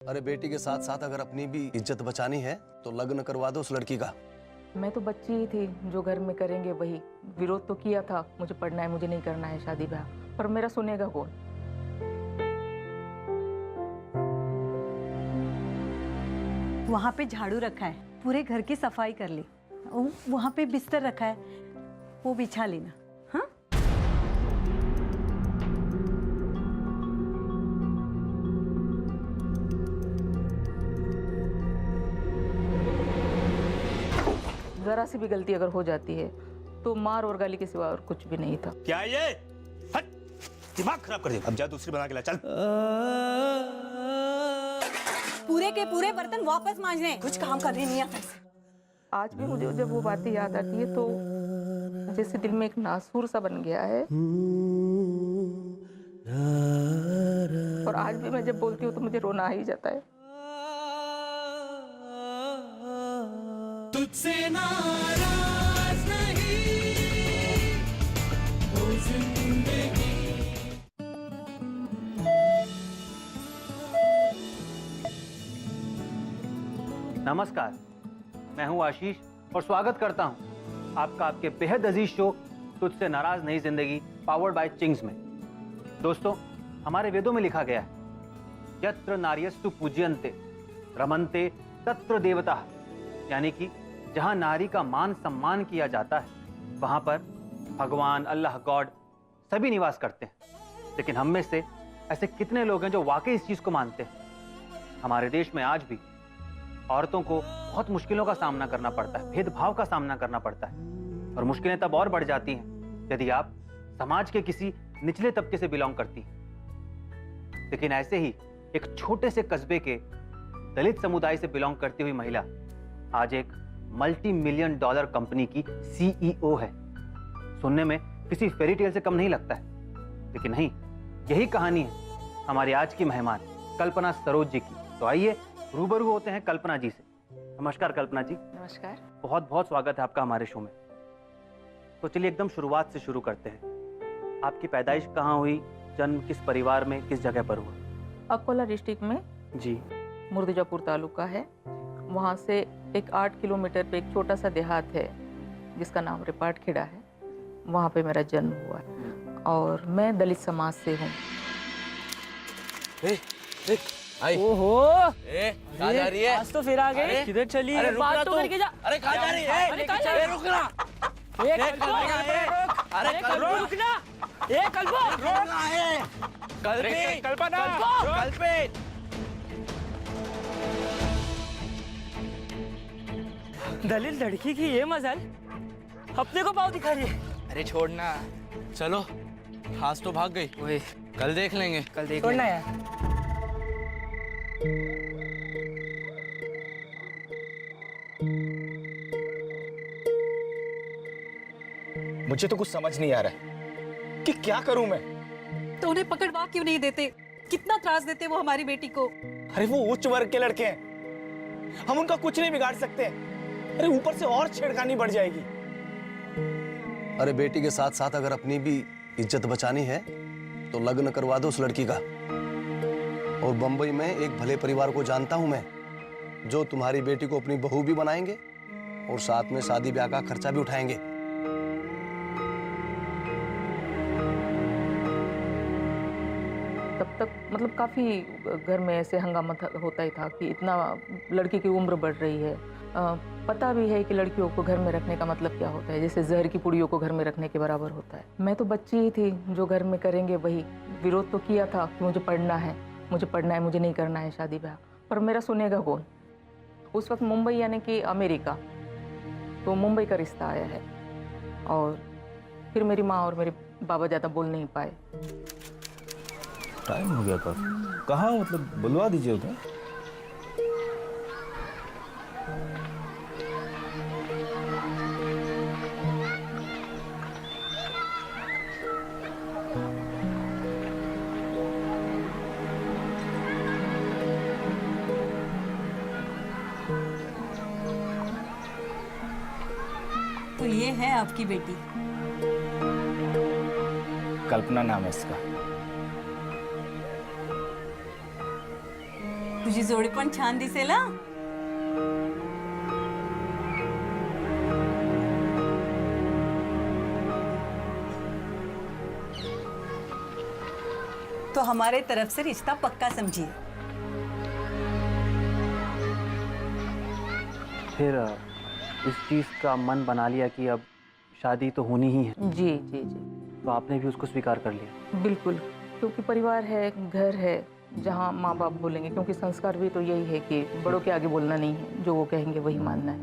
अरे बेटी के साथ साथ अगर अपनी भी इज्जत बचानी है तो लग्न करवा दो उस लड़की का। मैं तो बच्ची ही थी, जो घर में करेंगे वही। विरोध तो किया था, मुझे पढ़ना है, मुझे नहीं करना है शादी ब्याह, पर मेरा सुनेगा कौन? वहाँ पे झाड़ू रखा है, पूरे घर की सफाई कर ली। वहाँ पे बिस्तर रखा है, वो बिछा लेना। हाँ, जरा सी भी गलती अगर हो जाती है तो मार और गाली के सिवा और कुछ भी नहीं था। क्या ये? हट, दिमाग खराब कर दिया। अब जा दूसरी बना के ला, चल। पूरे के पूरे बर्तन वापस मांजने, कुछ काम करने नहीं आता। आज भी मुझे जब वो बातें याद आती है तो जैसे दिल में एक नासूर सा बन गया है, और आज भी मैं जब बोलती हूँ तो मुझे रोना आ ही जाता है। तुझसे नाराज नहीं हो जिंदगी। नमस्कार, मैं हूं आशीष और स्वागत करता हूं आपका आपके बेहद अजीज शो तुझसे नाराज नहीं जिंदगी पावर्ड बाय चिंग्स में। दोस्तों, हमारे वेदों में लिखा गया है, यत्र नार्यस्तु पूज्यन्ते रमन्ते तत्र देवता, यानी कि जहां नारी का मान सम्मान किया जाता है वहां पर भगवान, अल्लाह, गॉड सभी निवास करते हैं। लेकिन हम में से ऐसे कितने लोग हैं जो वाकई इस चीज को मानते हैं? हमारे देश में आज भी औरतों को बहुत मुश्किलों का सामना करना पड़ता है, भेदभाव का सामना करना पड़ता है, और मुश्किलें तब और बढ़ जाती हैं यदि आप समाज के किसी निचले तबके से बिलोंग करती हैं। लेकिन ऐसे ही एक छोटे से कस्बे के दलित समुदाय से बिलोंग करती हुई महिला आज एक $multi-million कंपनी की CEO है। सुनने में किसी फेरी टेल से कम नहीं लगता है, लेकिन नहीं, यही कहानी है हमारी आज की मेहमान कल्पना सरोज जी की। तो आइए रूबरू होते हैं कल्पना जी से। नमस्कार कल्पना जी। नमस्कार। बहुत बहुत स्वागत है आपका हमारे शो में। तो चलिए एकदम शुरुआत से शुरू करते हैं। आपकी पैदाइश कहाँ हुई, जन्म किस परिवार में, किस जगह पर हुआ? अकोला डिस्ट्रिक्ट में जी। मुर्तिजापुर तालुका है, वहाँ से एक 8 किलोमीटर पे एक छोटा सा देहात है जिसका नाम रिपाट खेड़ा है, वहाँ पे मेरा जन्म हुआ है और मैं दलित समाज से हूँ। ओहो, कहाँ जा रही है? आज तो फिर आ गई। किधर चली? अरे रुकना बात तो तू। करके जा। अरे कहाँ जा रही है? अरे कहाँ जा रही है? रुकना। अरे कल्पो रुकना। ए कल्पो रुकना है। कल्पना, कल्पित। दलित लड़की की ये मजाल अपने को पाव दिखा रही है। अरे छोड़ना, चलो। आज तो भाग गई, ओए, कल देख लेंगे। कल देख छोड़ना यार। मुझे तो कुछ समझ नहीं आ रहा है कि क्या करूं मैं। तो उन्हें पकड़वा क्यों नहीं देते? कितना त्रास देते वो हमारी बेटी को। अरे वो उच्च वर्ग के लड़के हैं, हम उनका कुछ नहीं बिगाड़ सकते। अरे ऊपर से और छेड़खानी बढ़ जाएगी। अरे बेटी के साथ साथ अगर अपनी भी इज्जत बचानी है तो लग्न करवा दो उस लड़की का। और बंबई में एक भले परिवार को जानता हूं मैं, जो तुम्हारी बेटी को अपनी बहू भी बनाएंगे और साथ में शादी ब्याह का खर्चा भी उठाएंगे। तब तक मतलब काफ़ी घर में ऐसे हंगामा होता ही था कि इतना लड़की की उम्र बढ़ रही है। पता भी है कि लड़कियों को घर में रखने का मतलब क्या होता है, जैसे जहर की पुड़ियों को घर में रखने के बराबर होता है। मैं तो बच्ची ही थी, जो घर में करेंगे वही। विरोध तो किया था कि मुझे पढ़ना है, मुझे पढ़ना है, मुझे नहीं करना है शादी ब्याह, पर मेरा सुनेगा कौन? उस वक्त मुंबई यानी कि अमेरिका, तो मुंबई का रिश्ता आया है और फिर मेरी माँ और मेरे बाबा ज़्यादा बोल नहीं पाए। टाइम हो गया कब? कहाँ मतलब बुलवा दीजिए उधर। तो ये है आपकी बेटी। कल्पना नाम है इसका। तुझी जोडी पण छान दिसेल हा. तो हमारे तरफ से रिश्ता पक्का समझिए. फिर इस चीज़ का मन बना लिया कि अब शादी तो होनी ही है, जी जी जी तो आपने भी उसको स्वीकार कर लिया. बिल्कुल, क्योंकि परिवार है, घर है, जहाँ माँ बाप बोलेंगे, क्योंकि संस्कार भी तो यही है कि बड़ों के आगे बोलना नहीं है, जो वो कहेंगे वही मानना है.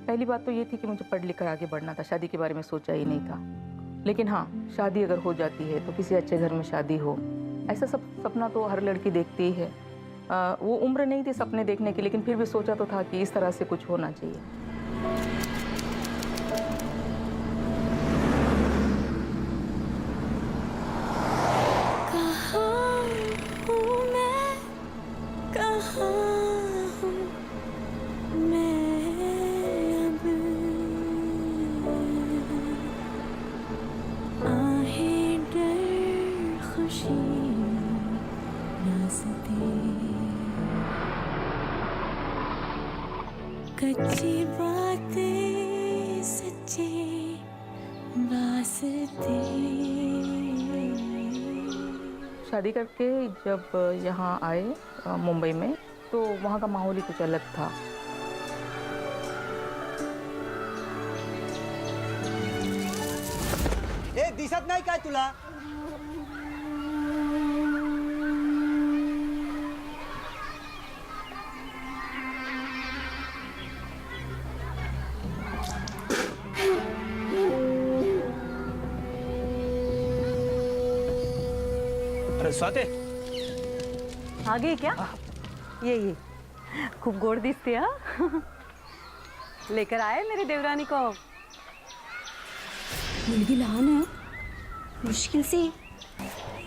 पहली बात तो ये थी कि मुझे पढ़ लिख कर आगे बढ़ना था, शादी के बारे में सोचा ही नहीं था. लेकिन हाँ, शादी अगर हो जाती है तो किसी अच्छे घर में शादी हो, ऐसा सब सपना तो हर लड़की देखती ही है. वो उम्र नहीं थी सपने देखने की, लेकिन फिर भी सोचा तो था कि इस तरह से कुछ होना चाहिए. कच्ची बातें सच्चे वास्ते. शादी करके जब यहाँ आए मुंबई में, तो वहाँ का माहौल ही कुछ अलग था. ए दिसत नाही काय तुला? अरे स्वाते, आ गई क्या? ये खूब गोड दिसते हा. लेकर आए मेरी देवरानी को. मुलगी लहान है, मुश्किल से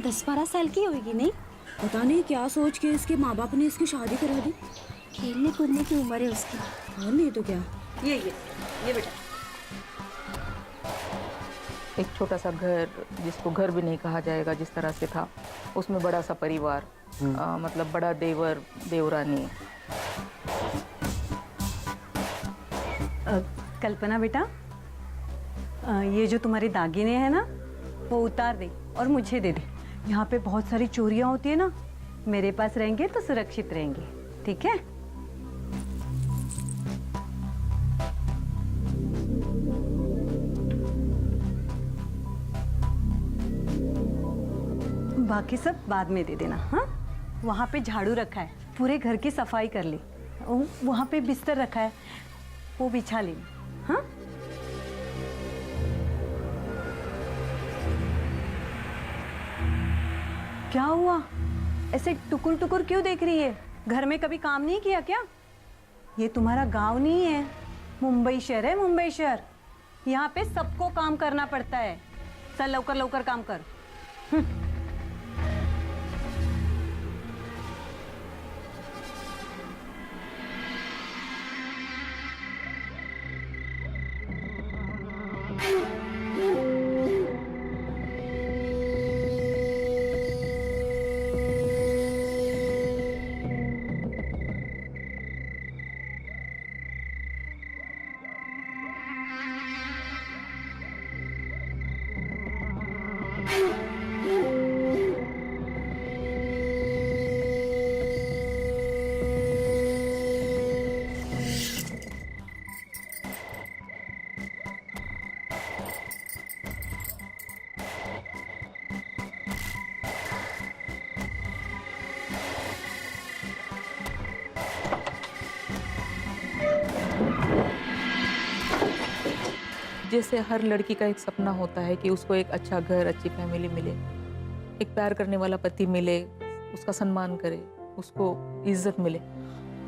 10-12 साल की होगी. नहीं पता नहीं क्या सोच के इसके माँ बाप ने इसकी शादी करा दी. खेलने कूदने की उम्र है उसकी, और नहीं तो क्या. ये बेटा. एक छोटा सा घर, जिसको घर भी नहीं कहा जाएगा, जिस तरह से था, उसमें बड़ा सा परिवार, मतलब बड़ा देवर देवरानी. कल्पना बेटा, ये जो तुम्हारे दागिने हैं ना, वो उतार दे और मुझे दे दे. यहाँ पे बहुत सारी चोरियाँ होती है ना, मेरे पास रहेंगे तो सुरक्षित रहेंगे. ठीक है? बाकी सब बाद में दे देना. हाँ, वहाँ पे झाड़ू रखा है, पूरे घर की सफाई कर ली. वहाँ पे बिस्तर रखा है, वो बिछा लेना. हाँ, क्या हुआ? ऐसे टुकुर टुकुर क्यों देख रही है? घर में कभी काम नहीं किया क्या? ये तुम्हारा गांव नहीं है, मुंबई शहर है. मुंबई शहर, यहाँ पे सबको काम करना पड़ता है. चल लवकर लवकर काम कर. जैसे हर लड़की का एक सपना होता है कि उसको एक अच्छा घर, अच्छी फैमिली मिले, एक प्यार करने वाला पति मिले, उसका सम्मान करे, उसको इज्जत मिले.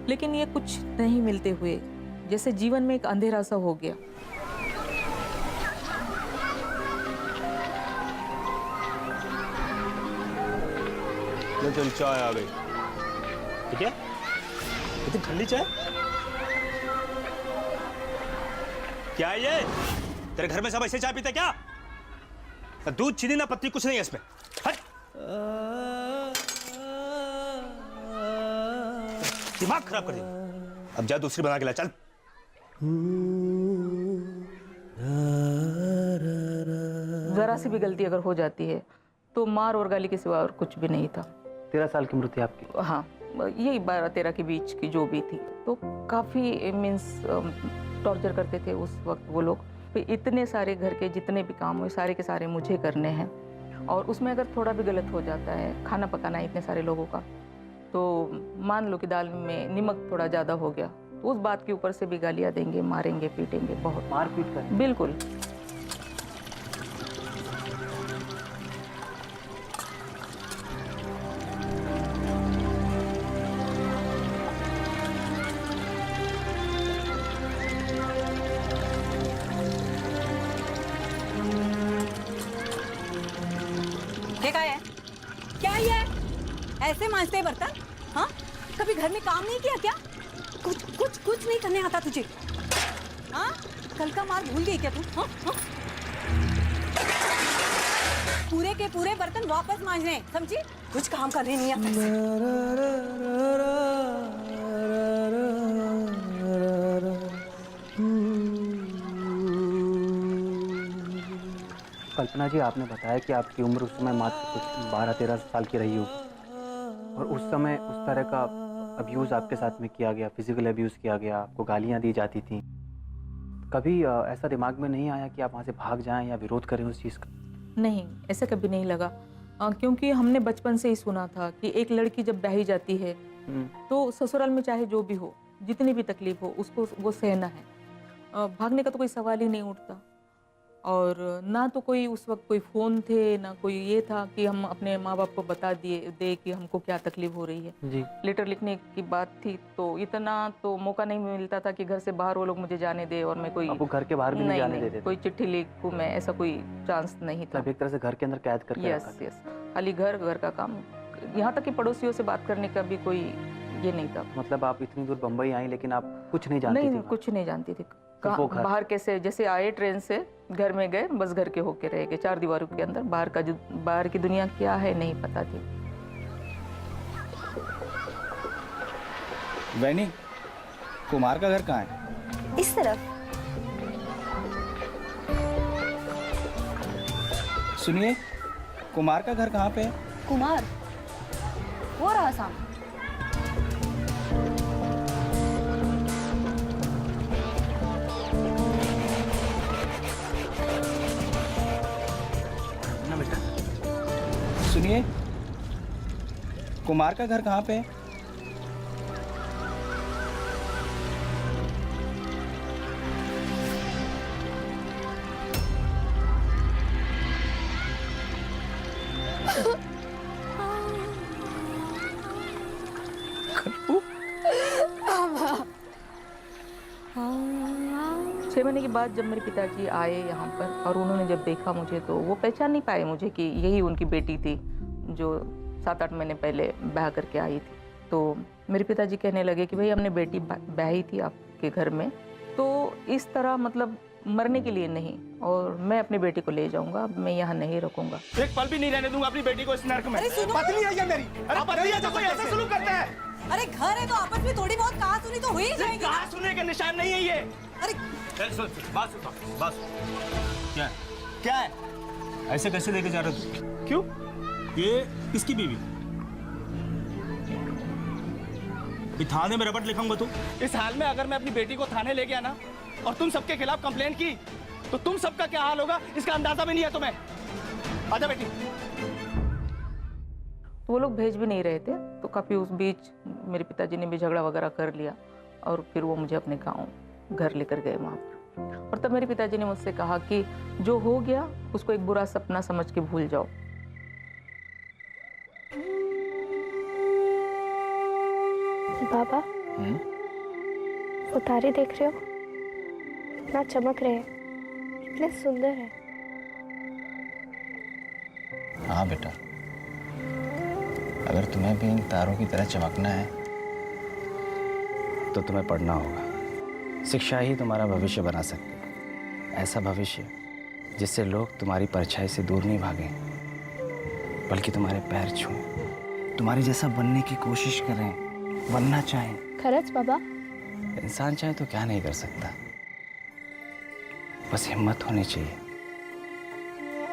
लेकिन ये कुछ नहीं मिलते हुए जैसे जीवन में एक अंधेरा सा हो गया. चल चाय आ गई. ठीक है, इतनी ठंडी चाय क्या है ये? तेरे घर में सब ऐसे चाय पीते क्या? ना दूध, चीनी, ना पत्ती, कुछ नहीं है इसमें. हट. दिमाग खराब कर देगा। अब जा दूसरी बना के ला, चल। जरा सी भी गलती अगर हो जाती है तो मार और गाली के सिवा और कुछ भी नहीं था। 13 साल की उम्र थी आपकी? हाँ, यही 12-13 के बीच की जो भी थी। तो काफ़ी मीन्स टॉर्चर करते थे उस वक्त वो लोग। तो इतने सारे घर के जितने भी काम हुए सारे के सारे मुझे करने हैं, और उसमें अगर थोड़ा भी गलत हो जाता है, खाना पकाना है इतने सारे लोगों का, तो मान लो कि दाल में नमक थोड़ा ज़्यादा हो गया तो उस बात के ऊपर से भी गालियाँ देंगे, मारेंगे, पीटेंगे, बहुत मारपीट कर? बिल्कुल। देखा है क्या ये ऐसे मांजते हैं बर्तन? हाँ, कभी घर में काम नहीं किया क्या? कुछ नहीं करने आता तुझे? हाँ, कल का मार भूल गई क्या तू? हाँ? हाँ? पूरे के पूरे बर्तन वापस मांजने, समझी? कुछ काम करने नहीं आता। कल्पना जी, आपने बताया कि आपकी उम्र उस समय मात्र कुछ 12-13 साल की रही हो, और उस समय उस तरह का अब्यूज़ आपके साथ में किया गया, फिजिकल अब्यूज़ किया गया, आपको गालियाँ दी जाती थी। कभी ऐसा दिमाग में नहीं आया कि आप वहाँ से भाग जाएं या विरोध करें उस चीज़ का? नहीं, ऐसा कभी नहीं लगा, क्योंकि हमने बचपन से ही सुना था कि एक लड़की जब ब्याही जाती है तो ससुराल में चाहे जो भी हो, जितनी भी तकलीफ हो, उसको वो सहना है। भागने का तो कोई सवाल ही नहीं उठता। और ना तो कोई उस वक्त कोई फ़ोन थे, ना कोई ये था कि हम अपने माँ बाप को बता दे कि हमको क्या तकलीफ हो रही है। जी। लेटर लिखने की बात थी तो इतना तो मौका नहीं मिलता था कि घर से बाहर वो लोग मुझे जाने दे, और मैं कोई आपको घर के बाहर भी नहीं जाने देते थे? कोई चिट्ठी लिखूं मैं, ऐसा कोई चांस नहीं था। एक तरह से घर के अंदर कैद करके रखा था। यस, खाली घर का काम। यहाँ तक कि पड़ोसियों से बात करने का भी कोई ये नहीं था। मतलब आप इतनी दूर बम्बई आई लेकिन आप कुछ नहीं जानती थी? नहीं, कुछ नहीं जानती थी। बाहर कैसे, जैसे आए ट्रेन से घर में गए, बस घर के होके रह गए, 4 दीवारों के अंदर। बाहर की दुनिया क्या है नहीं पता थी। वैनी, कुमार का घर कहाँ है? इस तरफ। सुनिए, कुमार का घर कहाँ पे है? कुमार वो रहा सामने। सुनिए, कुमार का घर कहाँ पे है? छह महीने के बाद जब मेरे पिताजी आए यहाँ पर और उन्होंने जब देखा मुझे, तो वो पहचान नहीं पाए मुझे कि यही उनकी बेटी थी जो 7-8 महीने पहले ब्याह करके आई थी। तो मेरे पिताजी कहने लगे कि भाई हमने बेटी ब्याही थी आपके घर में, तो इस तरह मतलब मरने के लिए नहीं, और मैं अपनी बेटी को ले जाऊंगा, मैं यहाँ नहीं रखूंगा। एक पल भी नहीं रहने दूंगा अपनी बेटी को इस नर्क में। पत्नी है ये मेरी। अरे पत्नी है तो कोई ऐसा सुलूक करता है? अरे घर है तो आपस में थोड़ी बहुत कहा सुनी तो हुई जाएगी। कहा सुनने के निशान नहीं है ये। अरे बात क्या है? ऐसे कैसे लेके जा रहे हो? क्यों? ये किसकी बीवी? ये थाने में रपट लिखाऊंगा तू। इस हाल में अगर मैं अपनी बेटी को थाने ले गया ना और तुम सबके खिलाफ कंप्लेंट की तो तुम सबका क्या हाल होगा इसका अंदाजा भी नहीं है तुम्हें। आजा बेटी। तो वो लोग भेज भी नहीं रहे थे, तो काफ़ी उस बीच मेरे पिताजी ने भी झगड़ा वगैरह कर लिया, और फिर वो मुझे अपने गाँव घर लेकर गए वहाँ पर। और तब मेरे पिताजी ने मुझसे कहा कि जो हो गया उसको एक बुरा सपना समझ के भूल जाओ। बाबा, वो तारे देख रहे हो? कितना चमक रहे हैं, कितने सुंदर है। हाँ बेटा, अगर तुम्हें भी इन तारों की तरह चमकना है तो तुम्हें पढ़ना होगा। शिक्षा ही तुम्हारा भविष्य बना सकती है, ऐसा भविष्य जिससे लोग तुम्हारी परछाई से दूर नहीं भागें, बल्कि तुम्हारे पैर छूएं, तुम्हारे जैसा बनने की कोशिश करें, बनना चाहें, खरंच बाबा? इंसान चाहे तो क्या नहीं कर सकता, बस हिम्मत होनी चाहिए।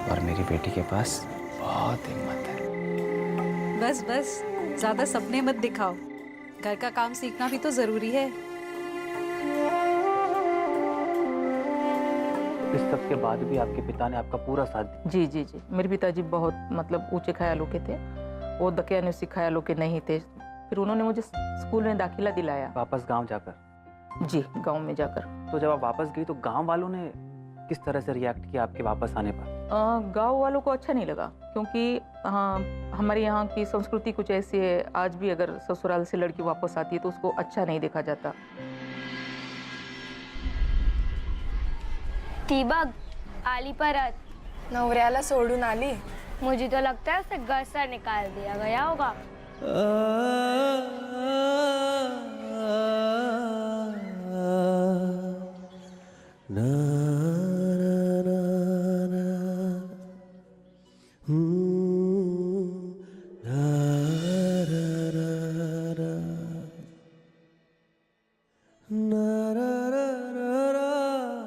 और मेरी बेटी के पास बहुत हिम्मत है। बस बस, ज्यादा सपने मत दिखाओ। घर का काम सीखना भी तो जरूरी है। इस सब के बाद भी आपके पिता ने आपका पूरा साथ दिया। जी जी जी, मेरे पिताजी बहुत मतलब ऊंचे ख्यालों के थे, वो दकियानुसी ख्यालों के नहीं थे। फिर उन्होंने मुझे स्कूल में दाखिला दिलाया। वापस गांव जाकर? जी, गांव में जाकर। तो जब आप वापस गई तो गांव वालों ने किस तरह से रिएक्ट किया आपके वापस आने पर? गांव वालों को अच्छा नहीं लगा, क्योंकि हाँ, हमारे यहाँ की संस्कृति कुछ ऐसी है, आज भी अगर ससुराल से लड़की वापस आती है तो उसको अच्छा नहीं देखा जाता। ती बघ आली परत, नवऱ्याला सोडून आली। मुझे तो लगता है उसे घर से निकाल दिया गया होगा।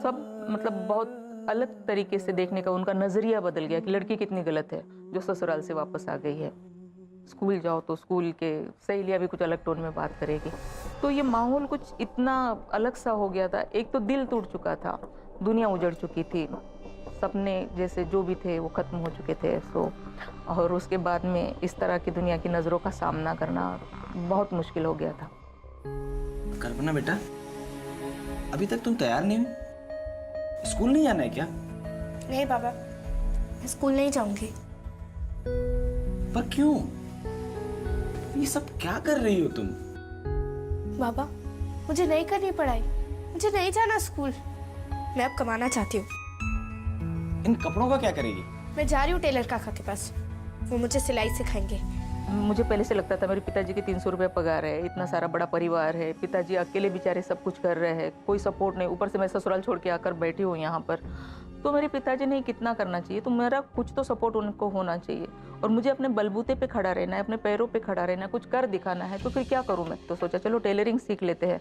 सब मतलब बहुत अलग तरीके से देखने का उनका नजरिया बदल गया कि लड़की कितनी गलत है जो ससुराल से वापस आ गई है। स्कूल जाओ तो स्कूल के सहेलियां भी कुछ अलग टोन में बात करेगी। तो ये माहौल कुछ इतना अलग सा हो गया था। एक तो दिल टूट चुका था, दुनिया उजड़ चुकी थी, सपने जैसे जो भी थे वो खत्म हो चुके थे। और उसके बाद में इस तरह की दुनिया की नज़रों का सामना करना बहुत मुश्किल हो गया था। कल्पना बेटा, अभी तक तुम तैयार नहीं हो? स्कूल नहीं जाना है क्या? नहीं बाबा, स्कूल नहीं जाऊंगी। पर क्यों? ये सब क्या कर रही हो तुम? बाबा, मुझे नहीं करनी पढ़ाई, मुझे नहीं जाना स्कूल। मैं अब कमाना चाहती हूँ। इन कपड़ों का क्या करेगी? मैं जा रही हूँ टेलर काका के पास, वो मुझे सिलाई सिखाएंगे। मुझे पहले से लगता था मेरे पिताजी के 300 रुपये पगार है, इतना सारा बड़ा परिवार है, पिताजी अकेले बेचारे सब कुछ कर रहे हैं, कोई सपोर्ट नहीं, ऊपर से मैं ससुराल छोड़ के आकर बैठी हूँ यहाँ पर। तो मेरे पिताजी ने कितना करना चाहिए, तो मेरा कुछ तो सपोर्ट उनको होना चाहिए। और मुझे अपने बलबूते पे खड़ा रहना है, अपने पैरों पे खड़ा रहना है, कुछ कर दिखाना है। तो फिर क्या करूँ मैं? तो सोचा चलो टेलरिंग सीख लेते हैं।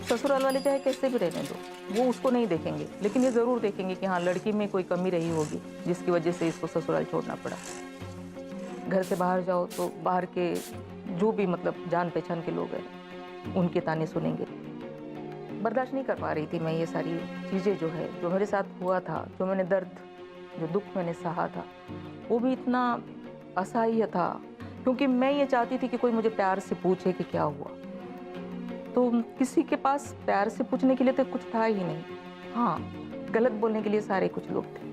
ससुराल वाले चाहे कैसे भी रहने दो, वो उसको नहीं देखेंगे, लेकिन ये ज़रूर देखेंगे कि हाँ, लड़की में कोई कमी रही होगी जिसकी वजह से इसको ससुराल छोड़ना पड़ा। घर से बाहर जाओ तो बाहर के जो भी मतलब जान पहचान के लोग हैं उनके ताने सुनेंगे। बर्दाश्त नहीं कर पा रही थी मैं ये सारी चीज़ें, जो है जो मेरे साथ हुआ था, जो मैंने दर्द, जो दुख मैंने सहा था, वो भी इतना असह्य था। क्योंकि मैं ये चाहती थी कि कोई मुझे प्यार से पूछे कि क्या हुआ, तो किसी के पास प्यार से पूछने के लिए तो कुछ था ही नहीं। हाँ, गलत बोलने के लिए सारे कुछ लोग थे।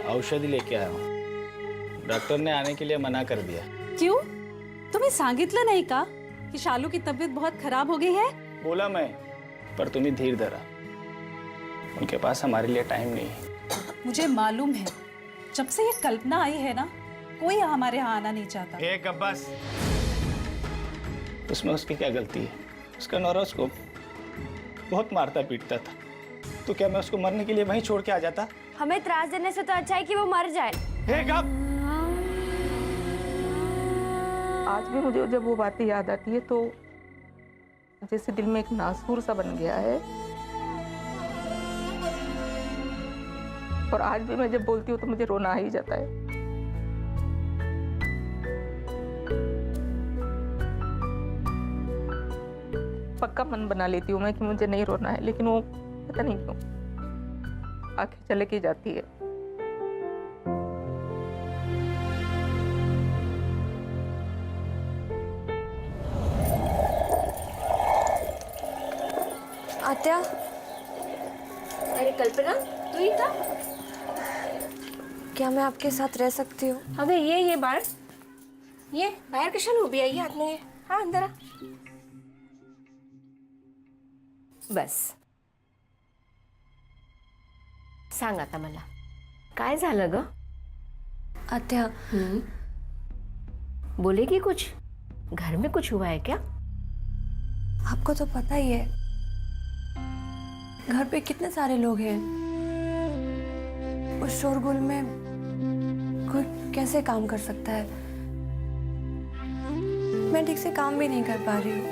औषधि लेके आया हूँ, डॉक्टर ने आने के लिए मना कर दिया। क्यों? तुम्हें सांगितलं नहीं का कि शालू की तबीयत बहुत खराब हो गई है? बोला मैं, पर तुम्हें धीर धरा। उनके पास हमारे लिए टाइम नहीं है। मुझे मालूम है, जब से ये कल्पना आई है ना, कोई हमारे यहाँ आना नहीं चाहता। एक बस, उसमें उसकी क्या गलती है? उसका नौरा उसको बहुत मारता पीटता था, तो क्या मैं उसको मरने के लिए वहीं छोड़ के आ जाता? हमें त्रास देने से तो अच्छा है कि वो मर जाए। आज भी मुझे जब वो बातें याद आती है तो जैसे दिल में एक नासूर सा बन गया है। और आज भी मैं जब बोलती हूँ तो मुझे रोना आ ही जाता है। पक्का मन बना लेती हूँ मैं कि मुझे नहीं रोना है, लेकिन वो पता नहीं क्यों आंखें चले की जाती है। आत्या, अरे कल्पना, तू ही था? क्या मैं आपके साथ रह सकती हूँ? अबे ये बाहर, ये बाहेर कशाला उभी आहे आतमध्ये? हाँ अंदर आ. बस सांग आता मला काय झालं ग? आत्या, बोलेगी कुछ? घर में कुछ हुआ है क्या? आपको तो पता ही है, घर पे कितने सारे लोग हैं. उस शोरगुल में कोई कैसे काम कर सकता है? मैं ठीक से काम भी नहीं कर पा रही हूँ.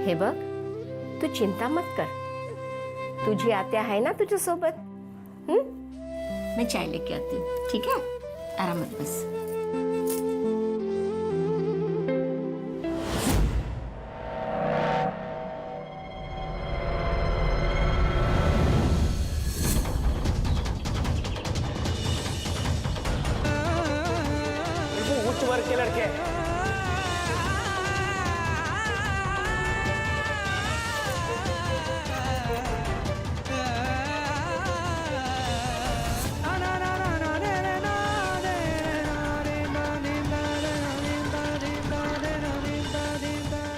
हे बघ, तू चिंता मत कर. तुझी आत्या है ना तुझ्या सोबत. मैं चाय लेके आती हूँ, ठीक है? आरामात बस. उच्च वर्ग के लड़के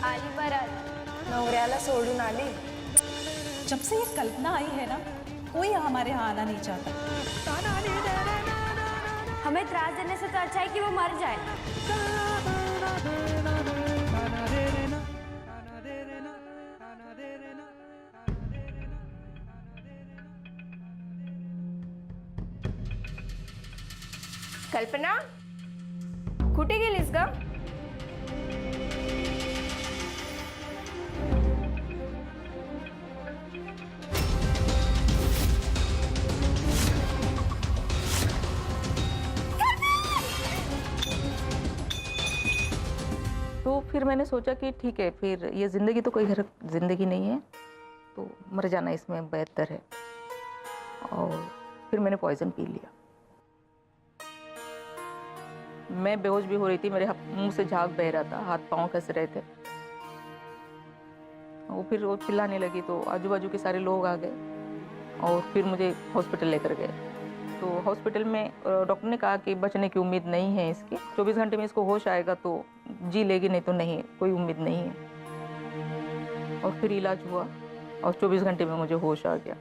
आली परत, नवऱ्याला सोडून आली. जब से ये कल्पना आई है ना, कोई हमारे यहाँ आना नहीं चाहता. हमें त्रास देने से तो अच्छा है कि वो मर जाए. कल्पना, कुठे गेलीस ग? तो फिर मैंने सोचा कि ठीक है, फिर ये ज़िंदगी तो कोई घर ज़िंदगी नहीं है, तो मर जाना इसमें बेहतर है. और फिर मैंने पॉइज़न पी लिया. मैं बेहोश भी हो रही थी, मेरे मुंह से झाग बह रहा था, हाथ पांव कस रहे थे. वो फिर वो चिल्लाने लगी तो आजू बाजू के सारे लोग आ गए और फिर मुझे हॉस्पिटल लेकर गए. तो हॉस्पिटल में डॉक्टर ने कहा कि बचने की उम्मीद नहीं है इसकी, 24 घंटे में इसको होश आएगा तो जी लेगी, नहीं तो नहीं, कोई उम्मीद नहीं है. और फिर इलाज हुआ और 24 घंटे में मुझे होश आ गया.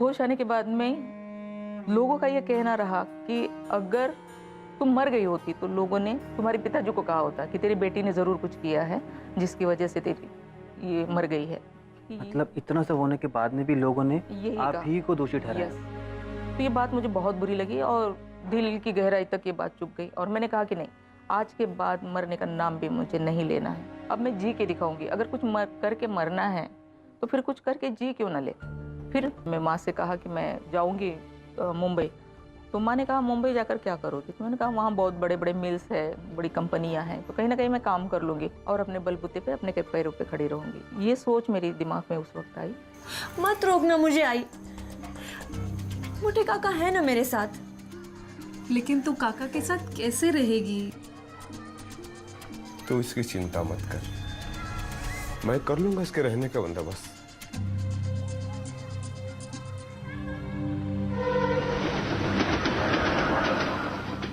होश आने के बाद में लोगों का ये कहना रहा कि अगर तुम मर गई होती तो लोगों ने तुम्हारे पिताजी को कहा होता कि तेरी बेटी ने ज़रूर कुछ किया है जिसकी वजह से तेरी ये मर गई है. मतलब इतना सब होने के बाद में भी लोगों ने आप ही को दोषी ठहराया. तो ये बात मुझे बहुत बुरी लगी और दिल की गहराई तक ये बात चुभ गई. और मैंने कहा कि नहीं, आज के बाद मरने का नाम भी मुझे नहीं लेना है. अब मैं जी के दिखाऊंगी. अगर कुछ करके मरना है तो फिर कुछ करके जी क्यों ना ले. फिर मैं माँ से कहा कि मैं जाऊंगी मुंबई. तो माँ ने कहा मुंबई जाकर क्या करोगी? तो मैंने कहा वहाँ बहुत बड़े बड़े मिल्स है, बड़ी कंपनियाँ हैं, तो कहीं ना कहीं मैं काम कर लूँगी और अपने बलबूते पे अपने पैरों पे खड़ी रहूँगी. ये सोच मेरे दिमाग में उस वक्त आई. मत रोकना मुझे. आई, मोटे काका है ना मेरे साथ. लेकिन तू काका के साथ कैसे रहेगी? तो इसकी चिंता मत कर, मैं कर लूंगा इसके रहने का बंदोबस्त.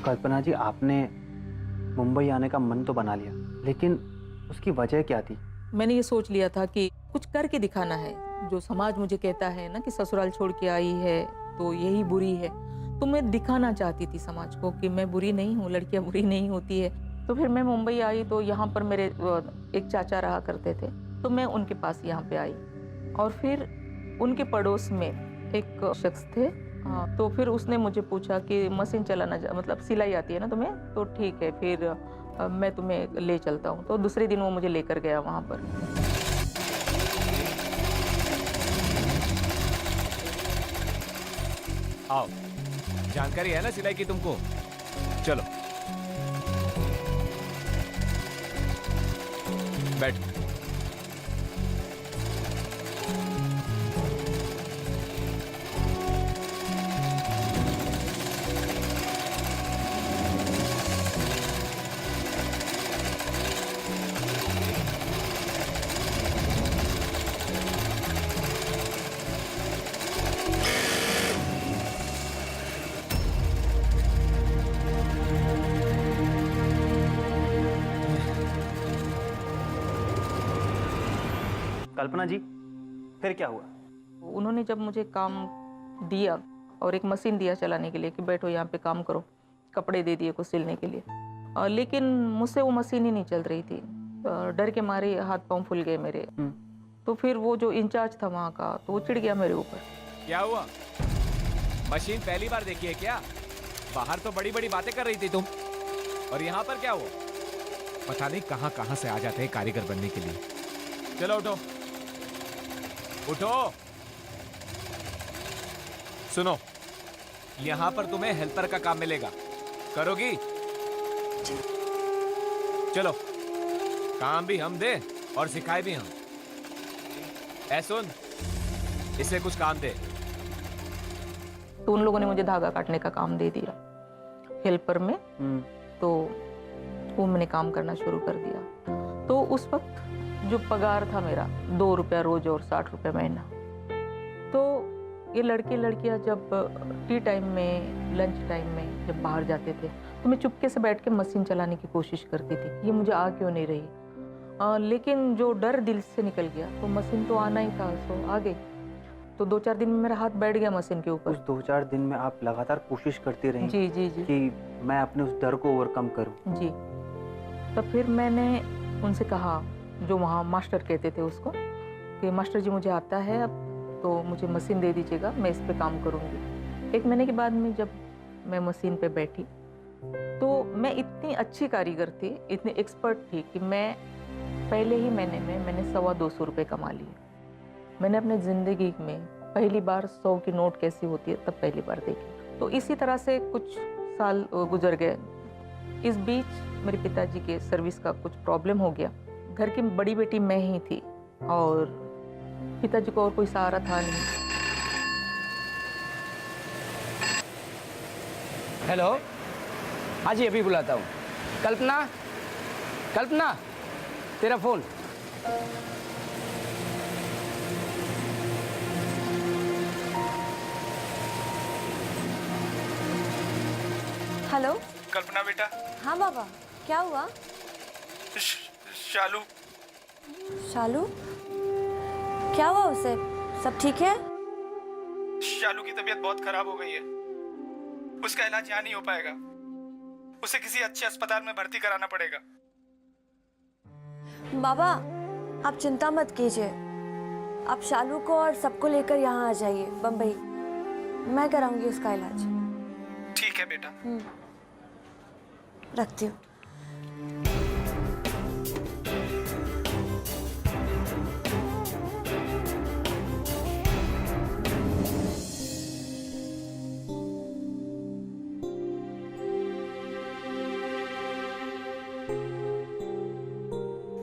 कल्पना जी, आपने मुंबई आने का मन तो बना लिया, लेकिन उसकी वजह क्या थी? मैंने ये सोच लिया था कि कुछ करके दिखाना है. जो समाज मुझे कहता है ना कि ससुराल छोड़ के आई है तो यही बुरी है, तो मैं दिखाना चाहती थी समाज को कि मैं बुरी नहीं हूँ, लड़कियाँ बुरी नहीं होती है. तो फिर मैं मुंबई आई तो यहाँ पर मेरे एक चाचा रहा करते थे, तो मैं उनके पास यहाँ पे आई. और फिर उनके पड़ोस में एक शख्स थे, तो फिर उसने मुझे पूछा कि मशीन चलाना मतलब सिलाई आती है ना तुम्हें? तो ठीक है, फिर मैं तुम्हें ले चलता हूँ. तो दूसरे दिन वो मुझे लेकर गया वहाँ पर. आओ, जानकारी है ना सिलाई की तुमको? चलो बैठ. कल्पना जी, फिर क्या हुआ? उन्होंने जब मुझे काम दिया और एक मशीन दिया चलाने के लिए कि बैठो यहाँ पे काम करो, कपड़े दे दिए कुछ सिलने के लिए, लेकिन मुझसे वो मशीन ही नहीं चल रही थी। डर के मारे हाथ पांव फूल गए मेरे। तो फिर वो जो इंचार्ज था वहाँ का, तो वो चिढ़ गया मेरे ऊपर। क्या हुआ? मशीन पहली बार देखी है क्या? बाहर तो बड़ी बड़ी बातें कर रही थी तुम, और यहाँ पर क्या हुआ? पता नहीं कहाँ कहाँ से आ जाते हैं कारीगर बनने के लिए। चलो उठो उठो। सुनो, यहाँ पर तुम्हें हेल्पर का काम मिलेगा, करोगी? चलो, काम भी हम दे और सिखाए भी हम। ऐ सुन, इसे कुछ काम दे। तो उन लोगों ने मुझे धागा काटने का काम दे दिया हेल्पर में। तो वो मैंने काम करना शुरू कर दिया। तो उस वक्त जो पगार था मेरा 2 रुपया रोज और 60 रुपये महीना। तो ये लड़के लड़कियां जब टी टाइम में, लंच टाइम में जब बाहर जाते थे, तो मैं चुपके से बैठ के मशीन चलाने की कोशिश करती थी, ये मुझे आ क्यों नहीं रही। लेकिन जो डर दिल से निकल गया, तो मशीन तो आना ही था, तो आ गई। तो 2-4 दिन में मेरा हाथ बैठ गया मशीन के ऊपर। उस 2-4 दिन में आप लगातार कोशिश करती रही? जी जी जी। कि मैं अपने उस डर को ओवरकम करूं। जी। तब फिर मैंने उनसे कहा, जो वहाँ मास्टर कहते थे उसको, कि मास्टर जी मुझे आता है अब, तो मुझे मशीन दे दीजिएगा, मैं इस पे काम करूँगी। 1 महीने के बाद में जब मैं मशीन पे बैठी, तो मैं इतनी अच्छी कारीगर थी, इतनी एक्सपर्ट थी कि मैं पहले ही महीने में मैंने 225 रुपये कमा लिए। मैंने अपने ज़िंदगी में पहली बार 100 की नोट कैसी होती है तब पहली बार देखी। तो इसी तरह से कुछ साल गुजर गए। इस बीच मेरे पिताजी के सर्विस का कुछ प्रॉब्लम हो गया। घर की बड़ी बेटी मैं ही थी और पिताजी को और कोई सहारा था नहीं। हेलो, हाँ जी, अभी बुलाता हूँ। कल्पना, कल्पना, तेरा फोन। हेलो कल्पना बेटा। हाँ बाबा, क्या हुआ? शालू। शालू? क्या हुआ उसे? सब ठीक है? शालू की तबीयत बहुत खराब हो गई है, उसका इलाज यहाँ नहीं हो पाएगा, उसे किसी अच्छे अस्पताल में भर्ती कराना पड़ेगा। बाबा, आप चिंता मत कीजिए, आप शालू को और सबको लेकर यहाँ आ जाइए बम्बई, मैं कराऊंगी उसका इलाज। ठीक है बेटा। रखती हूँ।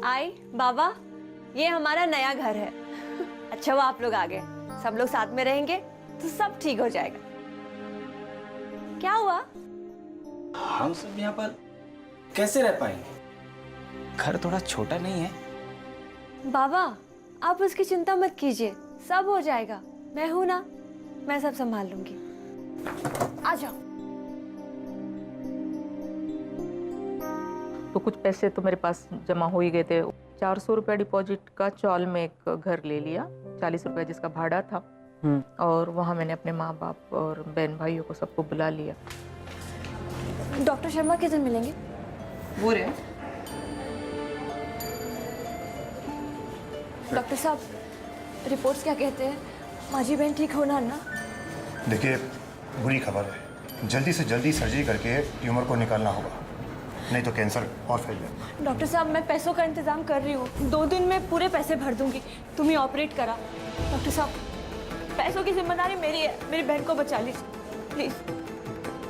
आई बाबा, ये हमारा नया घर है। अच्छा वो आप लोग आ गए, सब लोग साथ में रहेंगे तो सब ठीक हो जाएगा। क्या हुआ? हम सब यहाँ पर कैसे रह पाएंगे? घर थोड़ा छोटा नहीं है? बाबा, आप उसकी चिंता मत कीजिए, सब हो जाएगा। मैं हूं ना, मैं सब संभाल लूंगी। आ जाओ। तो कुछ पैसे तो मेरे पास जमा हो ही गए थे। 400 रुपया डिपॉजिट का चौल में एक घर ले लिया, 40 रुपया जिसका भाड़ा था। और वहाँ मैंने अपने माँ बाप और बहन भाइयों को सबको बुला लिया। डॉक्टर शर्मा किस दिन मिलेंगे? वो रहे। डॉक्टर साहब, रिपोर्ट्स क्या कहते हैं? माझी बहन ठीक होना ना? देखिए, बुरी खबर है, जल्दी से जल्दी सर्जरी करके ट्यूमर को निकालना होगा, नहीं तो कैंसर और फैल जाएगा। डॉक्टर साहब, मैं पैसों का इंतजाम कर रही हूँ, 2 दिन में पूरे पैसे भर दूंगी, तुम ही ऑपरेट करा। डॉक्टर साहब, पैसों की जिम्मेदारी मेरी है, मेरी बहन को बचा लीजिए प्लीज।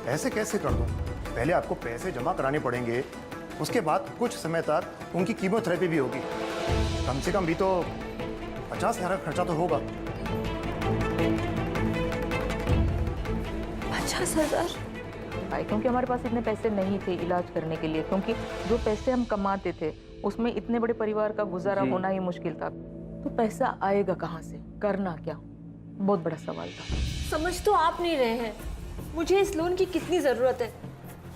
ऐसे कैसे कर दूं? पहले आपको पैसे जमा कराने पड़ेंगे, उसके बाद कुछ समय तक उनकी कीमोथेरेपी भी होगी। कम से कम भी तो 50,000 का खर्चा तो होगा। 50,000? क्योंकि हमारे पास इतने पैसे नहीं थे इलाज करने के लिए, क्योंकि जो पैसे हम कमाते थे उसमें इतने बड़े परिवार का गुजारा होना ही मुश्किल था। तो पैसा आएगा कहाँ से, करना क्या, बहुत बड़ा सवाल था। समझ तो आप नहीं रहे हैं, मुझे इस लोन की कितनी ज़रूरत है।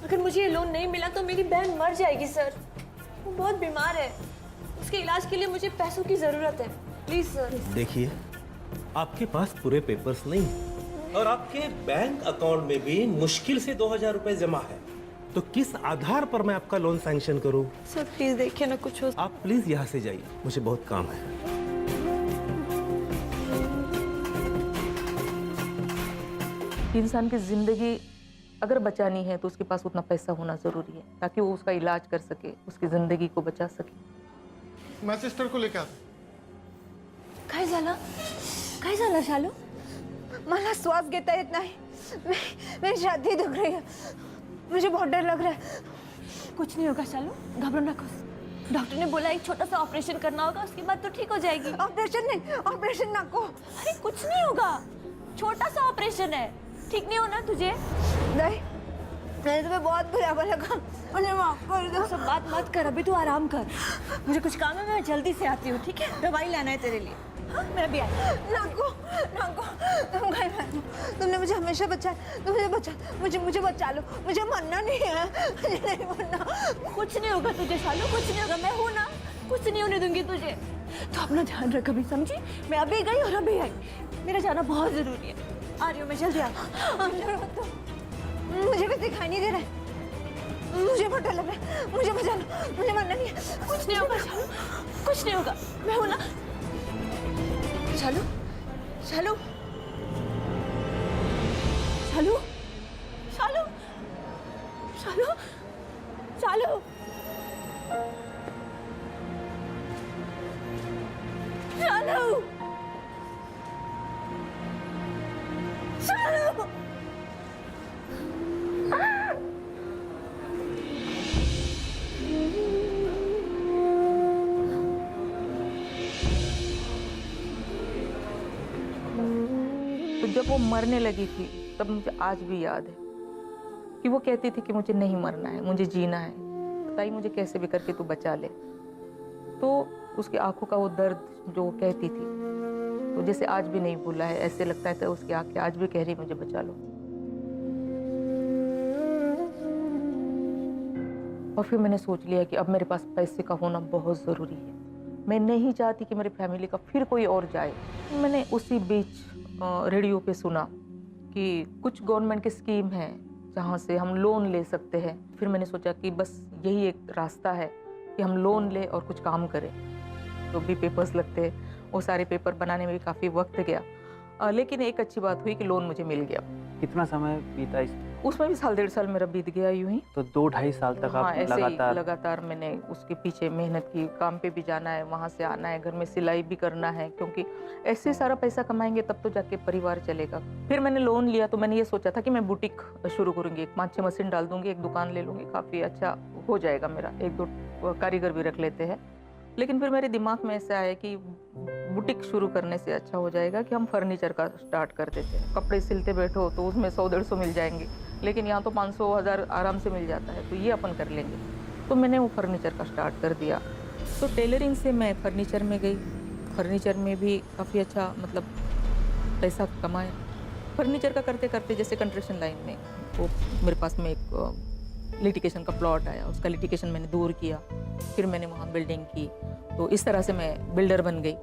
अगर मुझे ये लोन नहीं मिला तो मेरी बहन मर जाएगी सर, वो बहुत बीमार है, उसके इलाज के लिए मुझे पैसों की ज़रूरत है। Please sir. देखिए, आपके पास पूरे पेपर्स नहीं हैं और आपके बैंक अकाउंट में भी मुश्किल से 2000 रुपए जमा है, तो किस आधार पर मैं आपका लोन सैंक्शन करूं? सर प्लीज देखिए ना कुछ हो। आप प्लीज यहाँ से जाइए, मुझे बहुत काम है। इंसान की जिंदगी अगर बचानी है तो उसके पास उतना पैसा होना जरूरी है ताकि वो उसका इलाज कर सके, उसकी जिंदगी को बचा सके। मैं सिस्टर को लेकर आता। काय झालं शालू? मला श्वास घेता येत नाही, मेरी छाती दुख रही है, मुझे बहुत डर लग रहा है। कुछ नहीं होगा शालू, घबरो ना। डॉक्टर ने बोला एक छोटा सा ऑपरेशन करना होगा, उसके बाद तो ठीक हो जाएगी। ऑपरेशन नहीं, ऑपरेशन ना को। अरे कुछ नहीं होगा, छोटा सा ऑपरेशन है। ठीक नहीं होना तुझे? नहीं, मैंने तुम्हें बहुत बुरा लगा, मुझे माफ कर दो। सब बात मत कर, अभी तू आराम कर। मुझे कुछ काम है, मैं जल्दी से आती हूँ, ठीक है? दवाई लाना है तेरे लिए। हाँ, मैं भी आई। नाको, तुम कहीं मत लो। तुमने मुझे हमेशा बचाया, तुम मुझे बचा, मुझे बचा लो। मुझे मरना नहीं है, मुझे नहीं मरना। कुछ नहीं होगा तुझे शालू, कुछ नहीं होगा। मैं हूँ ना, कुछ नहीं होने दूंगी तुझे। तो अपना ध्यान रख अभी, समझी? मैं अभी गई और अभी आई। मेरा जाना बहुत जरूरी है। आ रही हूँ मैं, जल्दी आ। मुझे भी दिखाई नहीं दे रहा है, मुझे बहुत डर लग रहा है, मुझे बचा लो, मुझे मरना नहीं है। कुछ नहीं होगा शालू, कुछ नहीं होगा। मैं हूँ ना। शालू, शालू, शालू, शालू, शालू, शालू, शालू, शालू। तो जब वो मरने लगी थी तब मुझे आज भी याद है कि वो कहती थी कि मुझे नहीं मरना है, मुझे जीना है, बताइए मुझे कैसे भी करके तू बचा ले। तो उसकी आंखों का वो दर्द जो वो कहती थी, तो जैसे आज भी नहीं भूला है, ऐसे लगता है तो उसकी आंखें आज भी कह रही मुझे बचा लो। और फिर मैंने सोच लिया कि अब मेरे पास पैसे का होना बहुत ज़रूरी है। मैं नहीं चाहती कि मेरी फैमिली का फिर कोई और जाए। मैंने उसी बीच रेडियो पे सुना कि कुछ गवर्नमेंट की स्कीम है जहाँ से हम लोन ले सकते हैं। फिर मैंने सोचा कि बस यही एक रास्ता है कि हम लोन ले और कुछ काम करें। जो भी पेपर्स लगते हैं वो सारे पेपर बनाने में भी काफ़ी वक्त गया, लेकिन एक अच्छी बात हुई कि लोन मुझे मिल गया। कितना समय बीता इस? उसमें भी 1.5 साल मेरा बीत गया यूं ही। तो 2-2.5 साल तक आप लगातार मैंने उसके पीछे मेहनत की। काम पे भी जाना है, वहाँ से आना है, घर में सिलाई भी करना है, क्योंकि ऐसे सारा पैसा कमाएंगे तब तो जाके परिवार चलेगा। फिर मैंने लोन लिया तो मैंने ये सोचा था कि मैं बुटीक शुरू करूँगी, 5-6 मशीन डाल दूंगी, एक दुकान ले लूँगी, काफ़ी अच्छा हो जाएगा मेरा, 1-2 कारीगर भी रख लेते हैं। लेकिन फिर मेरे दिमाग में ऐसा आया कि बुटीक शुरू करने से अच्छा हो जाएगा कि हम फर्नीचर का स्टार्ट कर देते हैं। कपड़े सिलते बैठो तो उसमें 100-150 मिल जाएंगे, लेकिन यहाँ तो 500-1000 आराम से मिल जाता है, तो ये अपन कर लेंगे। तो मैंने वो फर्नीचर का स्टार्ट कर दिया। तो टेलरिंग से मैं फर्नीचर में गई। फर्नीचर में भी काफ़ी अच्छा मतलब पैसा कमाया। फर्नीचर का करते करते जैसे कंस्ट्रक्शन लाइन में वो मेरे पास में एक लिटिगेशन का प्लॉट आया, उसका लिटिगेशन मैंने दूर किया। फिर मैंने वहाँ बिल्डिंग की, तो इस तरह से मैं बिल्डर बन गई।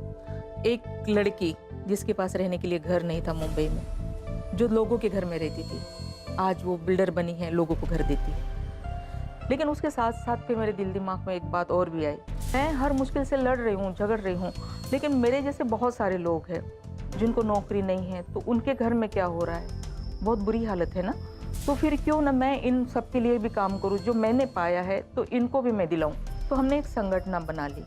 एक लड़की जिसके पास रहने के लिए घर नहीं था मुंबई में, जो लोगों के घर में रहती थी, आज वो बिल्डर बनी है, लोगों को घर देती है। लेकिन उसके साथ साथ फिर मेरे दिल दिमाग में एक बात और भी आई। मैं हर मुश्किल से लड़ रही हूँ, झगड़ रही हूँ, लेकिन मेरे जैसे बहुत सारे लोग हैं जिनको नौकरी नहीं है, तो उनके घर में क्या हो रहा है, बहुत बुरी हालत है ना। तो फिर क्यों ना मैं इन सब के लिए भी काम करूं, जो मैंने पाया है तो इनको भी मैं दिलाऊं। तो हमने एक संगठन बना ली,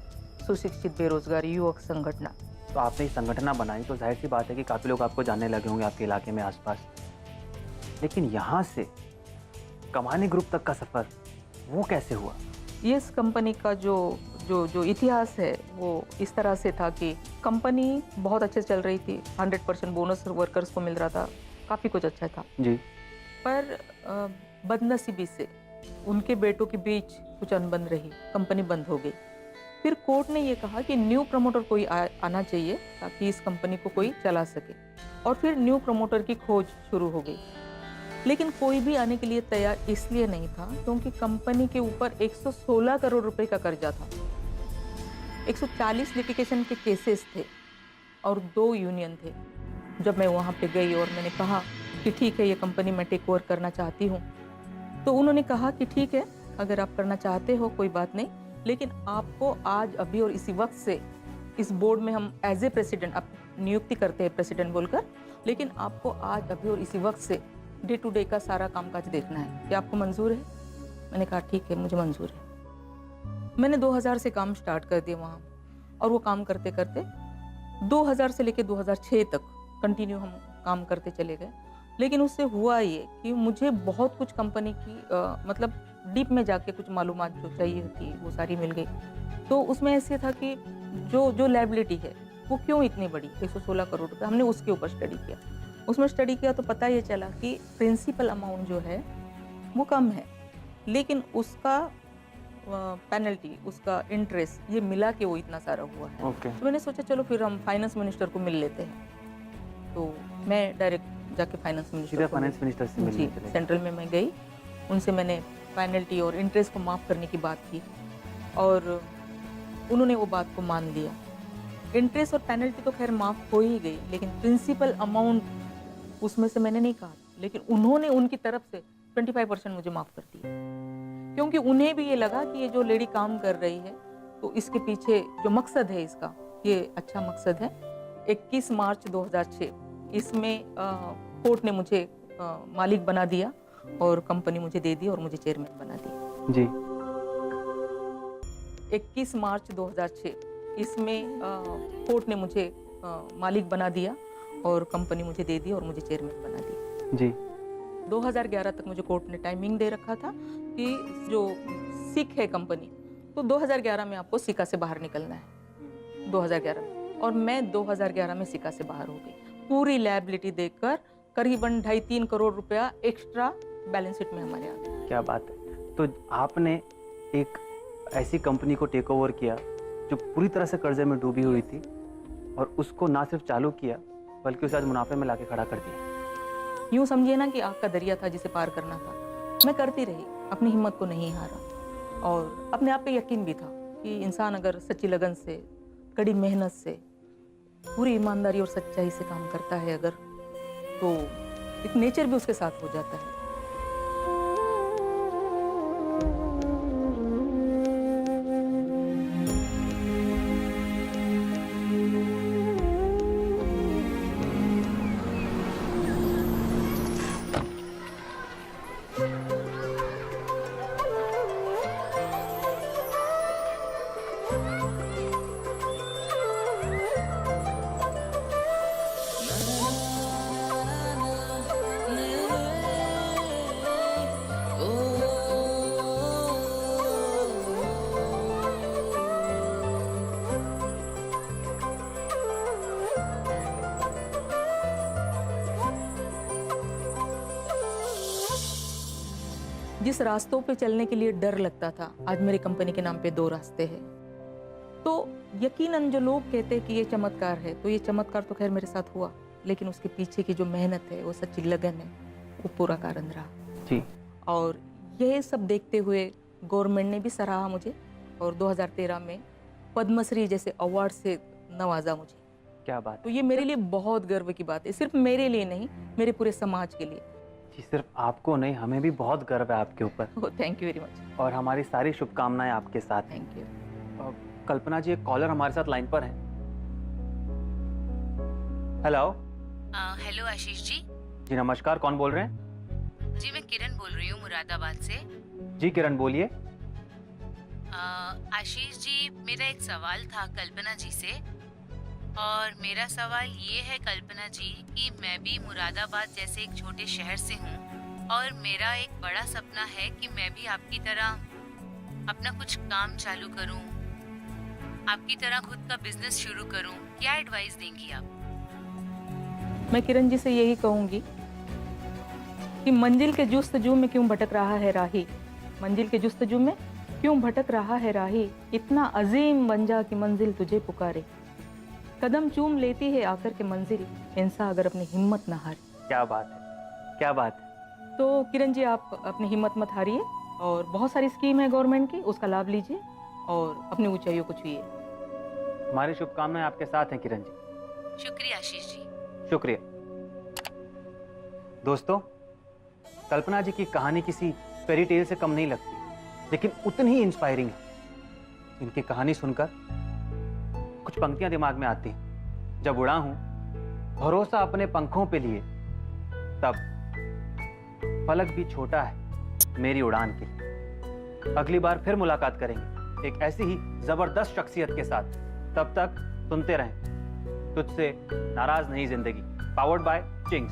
सुशिक्षित बेरोजगार युवक संगठन। तो आपने संगठन बनाई तो जाहिर सी बात है कि काफ़ी लोग आपको जानने लगे होंगे आपके इलाके में आसपास। लेकिन यहाँ से कमानी ग्रुप तक का सफ़र वो कैसे हुआ? ये इस कंपनी का जो इतिहास है वो इस तरह से था कि कंपनी बहुत अच्छे चल रही थी, 100% बोनस वर्कर्स को मिल रहा था, काफ़ी कुछ अच्छा था जी। पर बदनसीबी से उनके बेटों के बीच कुछ अनबन रही, कंपनी बंद हो गई। फिर कोर्ट ने ये कहा कि न्यू प्रमोटर कोई आना चाहिए ताकि इस कंपनी को कोई चला सके, और फिर न्यू प्रमोटर की खोज शुरू हो गई। लेकिन कोई भी आने के लिए तैयार इसलिए नहीं था क्योंकि कंपनी के ऊपर 116 करोड़ रुपए का कर्जा था। 140 लिटिगेशन के केसेस थे और 2 यूनियन थे। जब मैं वहाँ पे गई और मैंने कहा कि ठीक है, ये कंपनी मैं टेक ओवर करना चाहती हूँ, तो उन्होंने कहा कि ठीक है, अगर आप करना चाहते हो कोई बात नहीं, लेकिन आपको आज अभी और इसी वक्त से इस बोर्ड में हम एज ए प्रेसिडेंट आप नियुक्ति करते हैं प्रेसिडेंट बोलकर, लेकिन आपको आज अभी और इसी वक्त से डे टू डे का सारा कामकाज देखना है। क्या आपको मंजूर है? मैंने कहा ठीक है, मुझे मंजूर है। मैंने 2000 से काम स्टार्ट कर दिया वहाँ, और वो काम करते करते 2000 से लेकर 2006 तक कंटिन्यू हम काम करते चले गए। लेकिन उससे हुआ ये कि मुझे बहुत कुछ कंपनी की मतलब डीप में जाके कुछ मालूमात जो चाहिए थी वो सारी मिल गई। तो उसमें ऐसे था कि जो लायबिलिटी है वो क्यों इतनी बड़ी, 116 करोड़ रुपए, हमने उसके ऊपर स्टडी किया। उसमें स्टडी किया तो पता ये चला कि प्रिंसिपल अमाउंट जो है वो कम है, लेकिन उसका पेनल्टी, उसका इंटरेस्ट, ये मिला के वो इतना सारा हुआ है। तो मैंने सोचा चलो फिर हम फाइनेंस मिनिस्टर को मिल लेते हैं। तो मैं डायरेक्ट जाके फाइनेंस मिनिस्टर से मिलने चले। सेंट्रल में मैं गई, उनसे मैंने पेनल्टी और इंटरेस्ट को माफ़ करने की बात की और उन्होंने वो बात को मान लिया। इंटरेस्ट और पेनल्टी तो खैर माफ़ हो ही गई, लेकिन प्रिंसिपल अमाउंट उसमें से मैंने नहीं कहा, लेकिन उन्होंने उनकी तरफ से 25% मुझे माफ़ कर दिया, क्योंकि उन्हें भी ये लगा कि ये जो लेडी काम कर रही है तो इसके पीछे जो मकसद है इसका, ये अच्छा मकसद है। 21 मार्च 2006 इसमें कोर्ट ने मुझे मालिक बना दिया और कंपनी मुझे दे दी और मुझे चेयरमैन बना दिया। जी 21 मार्च 2006 इसमें कोर्ट ने मुझे मालिक बना दिया और कंपनी मुझे दे दी और मुझे चेयरमैन बना दी। जी 2011 तक मुझे कोर्ट ने टाइमिंग दे रखा था कि जो सिक है कंपनी, तो 2011 में आपको सिका से बाहर निकलना है, 2011 में। और मैं 2011 में सिका से बाहर हो गई, पूरी लायबिलिटी देखकर करीबन 2.5-3 करोड़ रुपया एक्स्ट्रा बैलेंस शीट में हमारे आ गया। क्या बात है। तो आपने एक ऐसी कंपनी को टेक ओवर किया जो पूरी तरह से कर्जे में डूबी हुई थी, और उसको ना सिर्फ चालू किया बल्कि उसे आज मुनाफे में लाके खड़ा कर दिया। यूँ समझिए ना कि आग का दरिया था जिसे पार करना था। मैं करती रही, अपनी हिम्मत को नहीं हारा, और अपने आप पे यकीन भी था कि इंसान अगर सच्ची लगन से, कड़ी मेहनत से, पूरी ईमानदारी और सच्चाई से काम करता है अगर, तो एक नेचर भी उसके साथ हो जाता है। जिस रास्तों पे चलने के लिए डर लगता था, आज मेरी कंपनी के नाम पे 2 रास्ते हैं। तो यकीनन जो लोग कहते हैं कि ये चमत्कार है, तो ये चमत्कार तो खैर मेरे साथ हुआ, लेकिन उसके पीछे की जो मेहनत है, वो सच्ची लगन है, वो पूरा कारण रहा। जी। और यह सब देखते हुए गवर्नमेंट ने भी सराहा मुझे, और 2013 में पद्मश्री जैसे अवार्ड से नवाजा मुझे। क्या बात। तो ये मेरे लिए बहुत गर्व की बात है, सिर्फ मेरे लिए नहीं, मेरे पूरे समाज के लिए। जी, सिर्फ आपको नहीं, हमें भी बहुत गर्व है आपके ऊपर। Thank you very much. और हमारी सारी शुभकामनाएं आपके साथ। Thank you. कल्पना जी, एक कॉलर हमारे साथ लाइन पर है। हेलो। हेलो आशीष जी। जी नमस्कार, कौन बोल रहे हैं? जी मैं किरण बोल रही हूँ मुरादाबाद से। जी किरण बोलिए। आशीष जी, मेरा एक सवाल था कल्पना जी से, और मेरा सवाल ये है कल्पना जी कि मैं भी मुरादाबाद जैसे एक छोटे शहर से हूँ, और मेरा एक बड़ा सपना है कि मैं भी आपकी तरह अपना कुछ काम चालू करूँ, आपकी तरह खुद का बिजनेस शुरू करूँ। क्या एडवाइस देंगी आप? मैं किरण जी से यही कहूँगी कि मंजिल के जुस्तजू में क्यों भटक रहा है राही, मंजिल के जुस्तजू में क्यों भटक रहा है राही, इतना अजीम बन जा कि मंजिल तुझे पुकारे, कदम चूम लेती है आकर के मंजिल, इंसान अगर अपनी हिम्मत ना हारे। क्या बात है, क्या बात है। तो किरण जी, आप अपनी हिम्मत मत हारिए, और बहुत सारी स्कीम है गवर्नमेंट की, उसका लाभ लीजिए और अपनी ऊंचाइयों को छुइए। हमारी शुभकामनाएं आपके साथ हैं किरण जी। शुक्रिया आशीष जी। शुक्रिया। दोस्तों, कल्पना जी की कहानी किसी फेरी टेल से कम नहीं लगती, लेकिन उतनी ही इंस्पायरिंग है। इनकी कहानी सुनकर कुछ पंक्तियां दिमाग में आती हैं। जब उड़ा हूं भरोसा अपने पंखों पे लिए, तब फलक भी छोटा है मेरी उड़ान के लिए। अगली बार फिर मुलाकात करेंगे एक ऐसी ही जबरदस्त शख्सियत के साथ। तब तक सुनते रहें तुझसे नाराज नहीं जिंदगी, पावर्ड बाय चिंग्स।